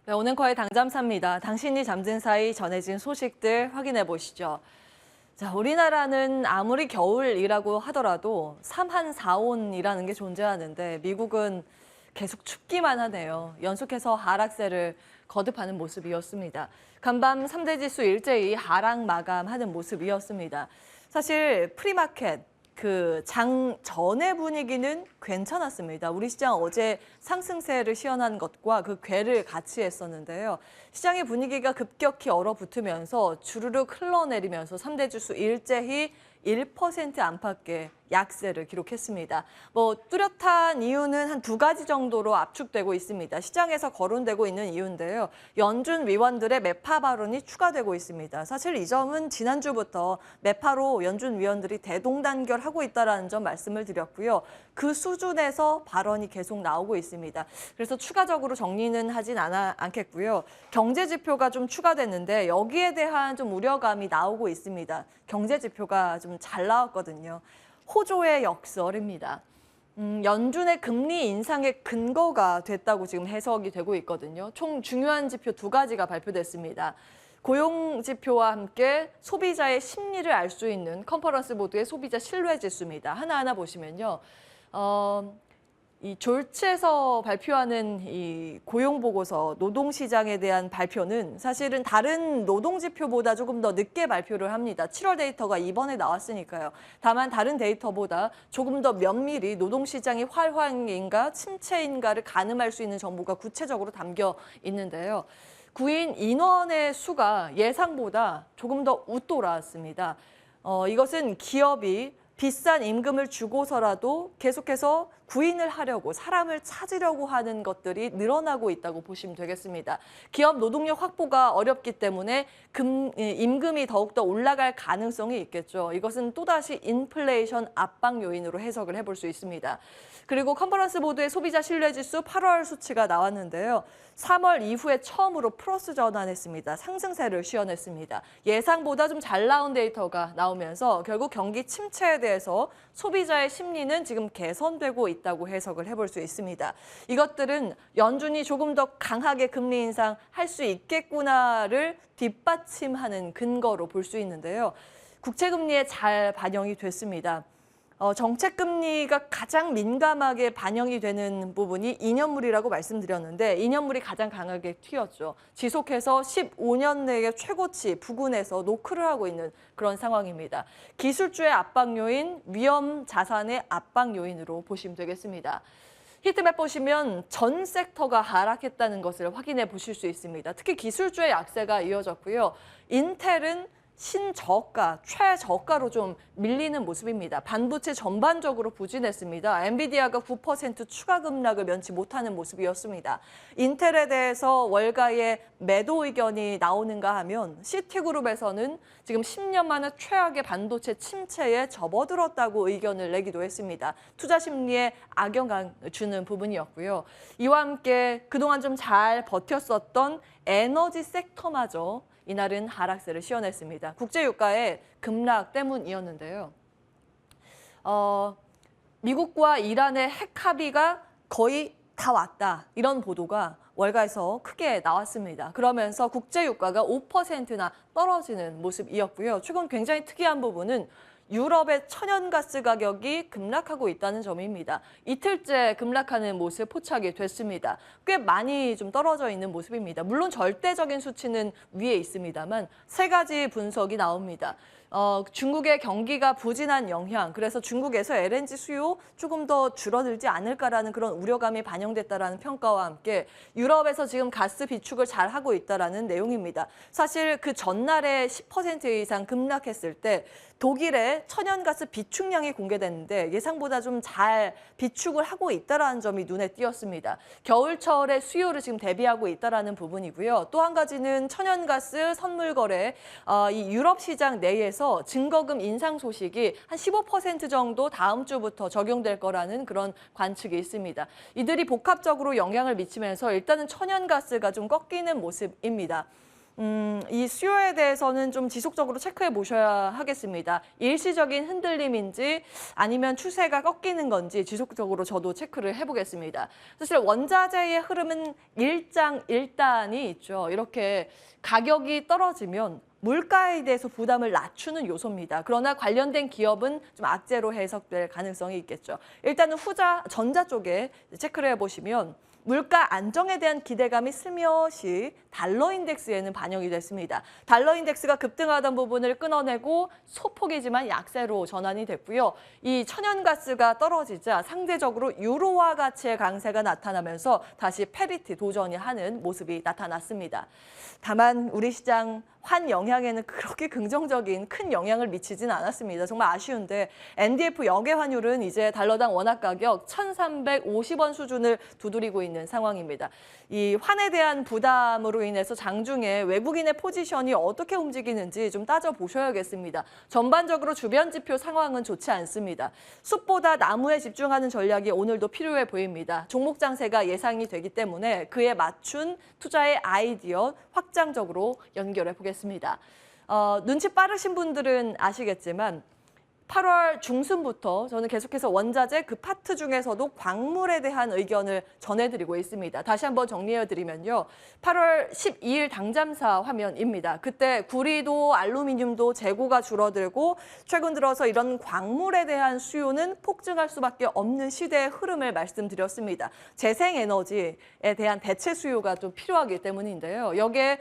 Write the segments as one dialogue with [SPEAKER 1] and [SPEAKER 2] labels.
[SPEAKER 1] 네, 오늘 당잠사입니다. 당신이 잠든 사이 전해진 소식들 확인해 보시죠. 자, 우리나라는 아무리 겨울이라고 하더라도 삼한사온이라는 게 존재하는데 미국은 계속 춥기만 하네요. 연속해서 하락세를 거듭하는 모습이었습니다. 간밤 3대 지수 일제히 하락 마감하는 모습이었습니다. 사실 프리마켓, 장 전의 분위기는 괜찮았습니다. 우리 시장 어제 상승세를 시현한 것과 그 궤를 같이 했었는데요. 시장의 분위기가 급격히 얼어붙으면서 주르륵 흘러내리면서 3대 지수 일제히 1% 안팎의 약세를 기록했습니다. 뚜렷한 이유는 한 두 가지 정도로 압축되고 있습니다. 시장에서 거론되고 있는 이유인데요. 연준 위원들의 매파 발언이 추가되고 있습니다. 사실 이 점은 지난주부터 매파로 연준 위원들이 대동단결하고 있다는 점 말씀을 드렸고요. 그 수준에서 발언이 계속 나오고 있습니다. 그래서 추가적으로 정리는 하진 않겠고요. 경제 지표가 좀 추가됐는데 여기에 대한 좀 우려감이 나오고 있습니다. 경제 지표가 좀 잘 나왔거든요. 호조의 역설입니다. 연준의 금리 인상의 근거가 됐다고 지금 해석이 되고 있거든요. 총 중요한 지표 두 가지가 발표됐습니다. 고용 지표와 함께 소비자의 심리를 알 수 있는 컨퍼런스 보드의 소비자 신뢰 지수입니다. 하나하나 보시면요. 이 졸지에서 발표하는 이 고용 보고서 노동 시장에 대한 발표는 사실은 다른 노동 지표보다 조금 더 늦게 발표를 합니다. 7월 데이터가 이번에 나왔으니까요. 다만 다른 데이터보다 조금 더 면밀히 노동 시장이 활황인가 침체인가를 가늠할 수 있는 정보가 구체적으로 담겨 있는데요. 구인 인원의 수가 예상보다 조금 더 웃돌았습니다. 이것은 기업이 비싼 임금을 주고서라도 계속해서 구인을 하려고 사람을 찾으려고 하는 것들이 늘어나고 있다고 보시면 되겠습니다. 기업 노동력 확보가 어렵기 때문에 임금이 더욱더 올라갈 가능성이 있겠죠. 이것은 또다시 인플레이션 압박 요인으로 해석을 해볼 수 있습니다. 그리고 컨퍼런스 보드의 소비자 신뢰지수 8월 수치가 나왔는데요. 3월 이후에 처음으로 플러스 전환했습니다. 상승세를 시현했습니다. 예상보다 좀 잘 나온 데이터가 나오면서 결국 경기 침체에 대해서 소비자의 심리는 지금 개선되고 있다고 해석을 해볼 수 있습니다. 이것들은 연준이 조금 더 강하게 금리 인상할 수 있겠구나를 뒷받침하는 근거로 볼 수 있는데요. 국채금리에 잘 반영이 됐습니다. 정책금리가 가장 민감하게 반영이 되는 부분이 2년물이라고 말씀드렸는데 2년물이 가장 강하게 튀었죠. 지속해서 15년 내의 최고치 부근에서 노크를 하고 있는 그런 상황입니다. 기술주의 압박 요인, 위험 자산의 압박 요인으로 보시면 되겠습니다. 히트맵 보시면 전 섹터가 하락했다는 것을 확인해 보실 수 있습니다. 특히 기술주의 약세가 이어졌고요. 인텔은 신저가, 최저가로 좀 밀리는 모습입니다. 반도체 전반적으로 부진했습니다. 엔비디아가 9% 추가 급락을 면치 못하는 모습이었습니다. 인텔에 대해서 월가의 매도 의견이 나오는가 하면 시티그룹에서는 지금 10년 만에 최악의 반도체 침체에 접어들었다고 의견을 내기도 했습니다. 투자 심리에 악영향 주는 부분이었고요. 이와 함께 그동안 좀 잘 버텼었던 에너지 섹터마저 이날은 하락세를 시현했습니다. 국제유가의 급락 때문이었는데요. 미국과 이란의 핵 합의가 거의 다 왔다. 이런 보도가 월가에서 크게 나왔습니다. 그러면서 국제유가가 5%나 떨어지는 모습이었고요. 최근 굉장히 특이한 부분은 유럽의 천연가스 가격이 급락하고 있다는 점입니다. 이틀째 급락하는 모습 포착이 됐습니다. 꽤 많이 좀 떨어져 있는 모습입니다. 물론 절대적인 수치는 위에 있습니다만 세 가지 분석이 나옵니다. 중국의 경기가 부진한 영향, 그래서 중국에서 LNG 수요 조금 더 줄어들지 않을까라는 그런 우려감이 반영됐다라는 평가와 함께 유럽에서 지금 가스 비축을 잘 하고 있다라는 내용입니다. 사실 그 전날에 10% 이상 급락했을 때 독일의 천연가스 비축량이 공개됐는데 예상보다 좀 잘 비축을 하고 있다라는 점이 눈에 띄었습니다. 겨울철의 수요를 지금 대비하고 있다라는 부분이고요. 또 한 가지는 천연가스 선물 거래, 이 유럽 시장 내에서 증거금 인상 소식이 한 15% 정도 다음 주부터 적용될 거라는 그런 관측이 있습니다. 이들이 복합적으로 영향을 미치면서 일단은 천연가스가 좀 꺾이는 모습입니다. 이 수요에 대해서는 좀 지속적으로 체크해 보셔야 하겠습니다. 일시적인 흔들림인지 아니면 추세가 꺾이는 건지 지속적으로 저도 체크를 해보겠습니다. 사실 원자재의 흐름은 일장일단이 있죠. 이렇게 가격이 떨어지면 물가에 대해서 부담을 낮추는 요소입니다. 그러나 관련된 기업은 좀 악재로 해석될 가능성이 있겠죠. 일단은 전자 쪽에 체크를 해보시면 물가 안정에 대한 기대감이 슬며시 달러 인덱스에는 반영이 됐습니다. 달러 인덱스가 급등하던 부분을 끊어내고 소폭이지만 약세로 전환이 됐고요. 이 천연가스가 떨어지자 상대적으로 유로화 가치의 강세가 나타나면서 다시 페리티 도전이 하는 모습이 나타났습니다. 다만 우리 시장 환 영향에는 그렇게 긍정적인 큰 영향을 미치진 않았습니다. 정말 아쉬운데 NDF 역외 환율은 이제 달러당 원화 가격 1,350원 수준을 두드리고 있는 상황입니다. 이 환에 대한 부담으로 인해서 장중에 외국인의 포지션이 어떻게 움직이는지 좀 따져보셔야겠습니다. 전반적으로 주변 지표 상황은 좋지 않습니다. 숲보다 나무에 집중하는 전략이 오늘도 필요해 보입니다. 종목 장세가 예상이 되기 때문에 그에 맞춘 투자의 아이디어 확장적으로 연결해 보겠습니다. 눈치 빠르신 분들은 아시겠지만 8월 중순부터 저는 계속해서 원자재 그 파트 중에서도 광물에 대한 의견을 전해드리고 있습니다. 다시 한번 정리해드리면요. 8월 12일 당잠사 화면입니다. 그때 구리도 알루미늄도 재고가 줄어들고 최근 들어서 이런 광물에 대한 수요는 폭증할 수밖에 없는 시대의 흐름을 말씀드렸습니다. 재생에너지에 대한 대체 수요가 좀 필요하기 때문인데요. 여기에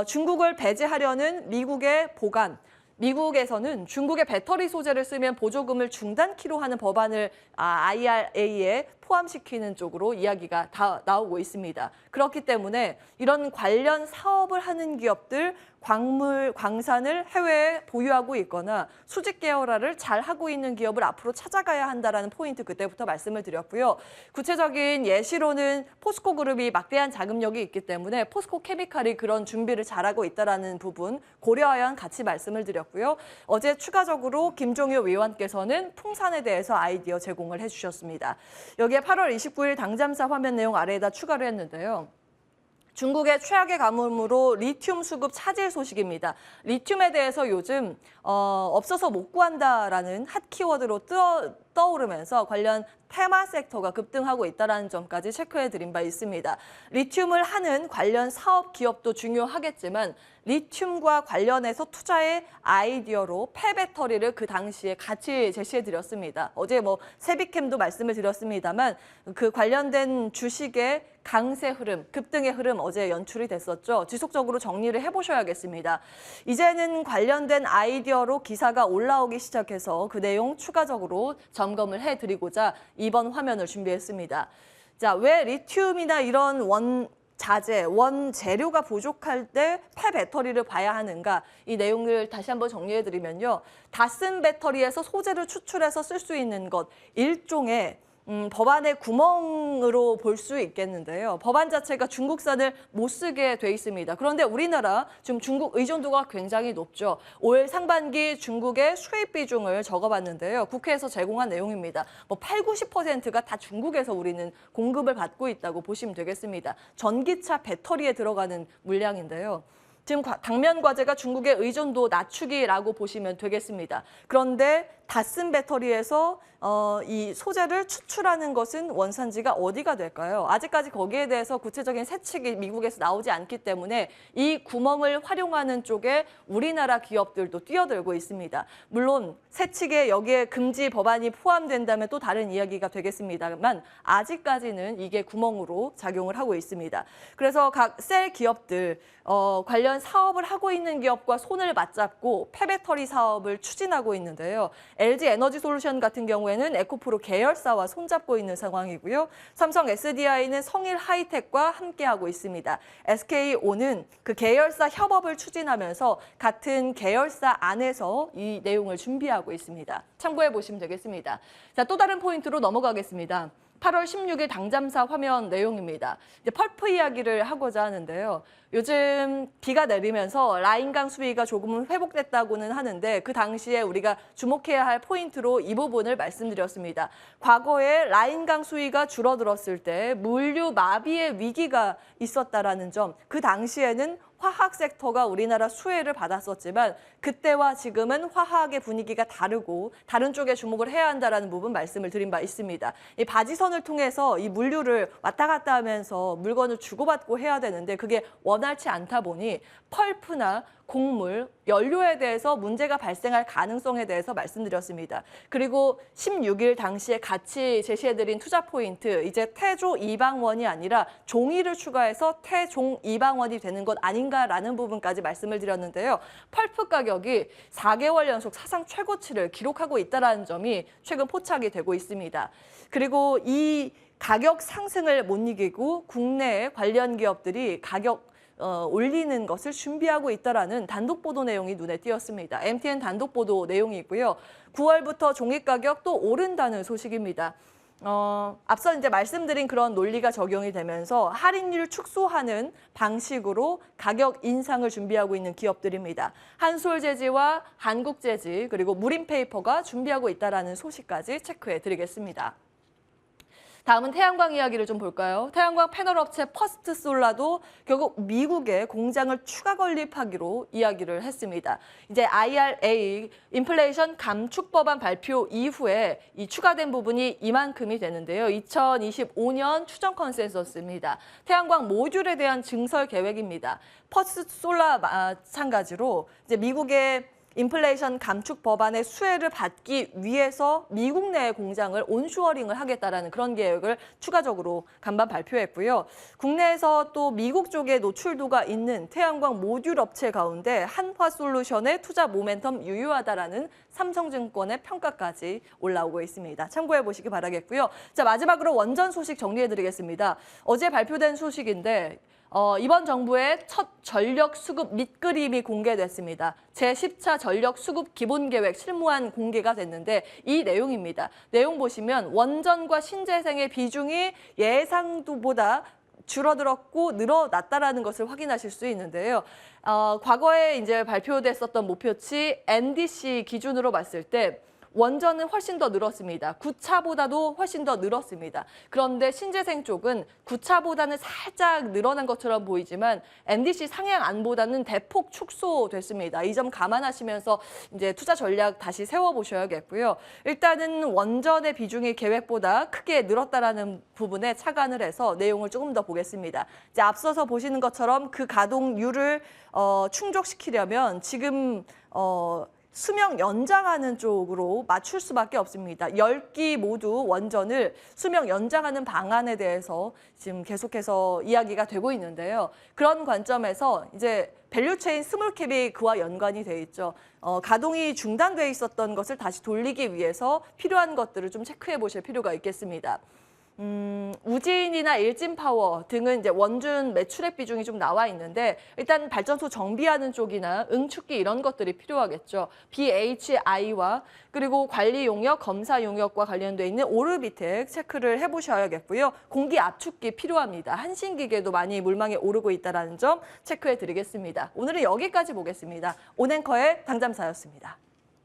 [SPEAKER 1] 중국을 배제하려는 미국의 보관, 미국에서는 중국의 배터리 소재를 쓰면 보조금을 중단키로 하는 법안을 IRA에 포함시키는 쪽으로 이야기가 다 나오고 있습니다. 그렇기 때문에 이런 관련 사업을 하는 기업들, 광물, 광산을 해외에 보유하고 있거나 수직 계열화를 잘 하고 있는 기업을 앞으로 찾아가야 한다는 포인트 그때부터 말씀을 드렸고요. 구체적인 예시로는 포스코 그룹이 막대한 자금력이 있기 때문에 포스코 케미칼이 그런 준비를 잘하고 있다는 부분 고려하여 같이 말씀을 드렸고요. 어제 추가적으로 김종효 위원께서는 풍산에 대해서 아이디어 제공을 해주셨습니다. 여기에 8월 29일 당잠사 화면 내용 아래에다 추가를 했는데요. 중국의 최악의 가뭄으로 리튬 수급 차질 소식입니다. 리튬에 대해서 요즘 없어서 못 구한다라는 핫 키워드로 떠오르면서 관련 테마 섹터가 급등하고 있다는 점까지 체크해드린 바 있습니다. 리튬을 하는 관련 사업 기업도 중요하겠지만 리튬과 관련해서 투자의 아이디어로 폐배터리를 그 당시에 같이 제시해드렸습니다. 어제 세비캠도 말씀을 드렸습니다만 그 관련된 주식의 강세 흐름, 급등의 흐름 어제 연출이 됐었죠. 지속적으로 정리를 해보셔야겠습니다. 이제는 관련된 아이디어로 기사가 올라오기 시작해서 그 내용 추가적으로 점검을 해드리고자 이번 화면을 준비했습니다. 자, 왜 리튬이나 이런 원자재, 원재료가 부족할 때 폐배터리를 봐야 하는가? 이 내용을 다시 한번 정리해드리면요. 다 쓴 배터리에서 소재를 추출해서 쓸 수 있는 것, 일종의 법안의 구멍으로 볼 수 있겠는데요. 법안 자체가 중국산을 못 쓰게 돼 있습니다. 그런데 우리나라 지금 중국 의존도가 굉장히 높죠. 올 상반기 중국의 수입 비중을 적어봤는데요. 국회에서 제공한 내용입니다. 8, 90%가 다 중국에서 우리는 공급을 받고 있다고 보시면 되겠습니다. 전기차 배터리에 들어가는 물량인데요. 지금 당면 과제가 중국의 의존도 낮추기라고 보시면 되겠습니다. 그런데 다 쓴 배터리에서 이 소재를 추출하는 것은 원산지가 어디가 될까요? 아직까지 거기에 대해서 구체적인 세칙이 미국에서 나오지 않기 때문에 이 구멍을 활용하는 쪽에 우리나라 기업들도 뛰어들고 있습니다. 물론 세칙에 여기에 금지 법안이 포함된다면 또 다른 이야기가 되겠습니다만 아직까지는 이게 구멍으로 작용을 하고 있습니다. 그래서 각 셀 기업들 관련 사업을 하고 있는 기업과 손을 맞잡고 폐배터리 사업을 추진하고 있는데요. LG 에너지 솔루션 같은 경우에는 에코프로 계열사와 손잡고 있는 상황이고요. 삼성 SDI는 성일 하이텍과 함께하고 있습니다. SKO는 그 계열사 협업을 추진하면서 같은 계열사 안에서 이 내용을 준비하고 있습니다. 참고해 보시면 되겠습니다. 자, 또 다른 포인트로 넘어가겠습니다. 8월 16일 당잠사 화면 내용입니다. 이제 펄프 이야기를 하고자 하는데요. 요즘 비가 내리면서 라인강 수위가 조금은 회복됐다고는 하는데 그 당시에 우리가 주목해야 할 포인트로 이 부분을 말씀드렸습니다. 과거에 라인강 수위가 줄어들었을 때 물류 마비의 위기가 있었다라는 점, 그 당시에는 화학 섹터가 우리나라 수혜를 받았었지만 그때와 지금은 화학의 분위기가 다르고 다른 쪽에 주목을 해야 한다는 부분 말씀을 드린 바 있습니다. 이 바지선을 통해서 이 물류를 왔다 갔다 하면서 물건을 주고받고 해야 되는데 그게 원활치 않다 보니 펄프나 곡물, 연료에 대해서 문제가 발생할 가능성에 대해서 말씀드렸습니다. 그리고 16일 당시에 같이 제시해드린 투자 포인트, 이제 태조 이방원이 아니라 종이를 추가해서 태종 이방원이 되는 것 아닌가라는 부분까지 말씀을 드렸는데요. 펄프 가격이 4개월 연속 사상 최고치를 기록하고 있다는 점이 최근 포착이 되고 있습니다. 그리고 이 가격 상승을 못 이기고 국내 관련 기업들이 가격 올리는 것을 준비하고 있다라는 단독 보도 내용이 눈에 띄었습니다. MTN 단독 보도 내용이고요. 9월부터 종이 가격 또 오른다는 소식입니다. 앞서 이제 말씀드린 그런 논리가 적용이 되면서 할인율 축소하는 방식으로 가격 인상을 준비하고 있는 기업들입니다. 한솔재지와 한국재지 그리고 무림페이퍼가 준비하고 있다라는 소식까지 체크해 드리겠습니다. 다음은 태양광 이야기를 좀 볼까요? 태양광 패널 업체 퍼스트솔라도 결국 미국에 공장을 추가 건립하기로 이야기를 했습니다. 이제 IRA, 인플레이션 감축 법안 발표 이후에 이 추가된 부분이 이만큼이 되는데요. 2025년 추정 컨센서스입니다. 태양광 모듈에 대한 증설 계획입니다. 퍼스트솔라 마찬가지로 이제 미국의 인플레이션 감축 법안의 수혜를 받기 위해서 미국 내 공장을 온쇼어링을 하겠다라는 그런 계획을 추가적으로 간밤 발표했고요. 국내에서 또 미국 쪽에 노출도가 있는 태양광 모듈 업체 가운데 한화솔루션의 투자 모멘텀 유효하다라는 삼성증권의 평가까지 올라오고 있습니다. 참고해 보시기 바라겠고요. 자, 마지막으로 원전 소식 정리해드리겠습니다. 어제 발표된 소식인데 이번 정부의 첫 전력 수급 밑그림이 공개됐습니다. 제10차 전력 수급 기본계획 실무안 공개가 됐는데 이 내용입니다. 내용 보시면 원전과 신재생의 비중이 예상보다 줄어들었고 늘어났다라는 것을 확인하실 수 있는데요. 과거에 이제 발표됐었던 목표치 NDC 기준으로 봤을 때 원전은 훨씬 더 늘었습니다. 9차보다도 훨씬 더 늘었습니다. 그런데 신재생 쪽은 9차보다는 살짝 늘어난 것처럼 보이지만 NDC 상향안보다는 대폭 축소됐습니다. 이 점 감안하시면서 이제 투자 전략 다시 세워보셔야겠고요. 일단은 원전의 비중이 계획보다 크게 늘었다라는 부분에 착안을 해서 내용을 조금 더 보겠습니다. 이제 앞서서 보시는 것처럼 그 가동률을 충족시키려면 지금 수명 연장하는 쪽으로 맞출 수밖에 없습니다. 10기 모두 원전을 수명 연장하는 방안에 대해서 지금 계속해서 이야기가 되고 있는데요. 그런 관점에서 이제 밸류체인 스몰캡이 그와 연관이 돼 있죠. 가동이 중단돼 있었던 것을 다시 돌리기 위해서 필요한 것들을 좀 체크해 보실 필요가 있겠습니다. 우진이나 일진파워 등은 이제 원준 매출액 비중이 좀 나와 있는데 일단 발전소 정비하는 쪽이나 응축기 이런 것들이 필요하겠죠. BHI와 그리고 관리 용역, 검사 용역과 관련돼 있는 오르비텍 체크를 해보셔야겠고요. 공기 압축기 필요합니다. 한신기계도 많이 물망에 오르고 있다는 점 체크해 드리겠습니다. 오늘은 여기까지 보겠습니다. 온앵커의 당잠사였습니다.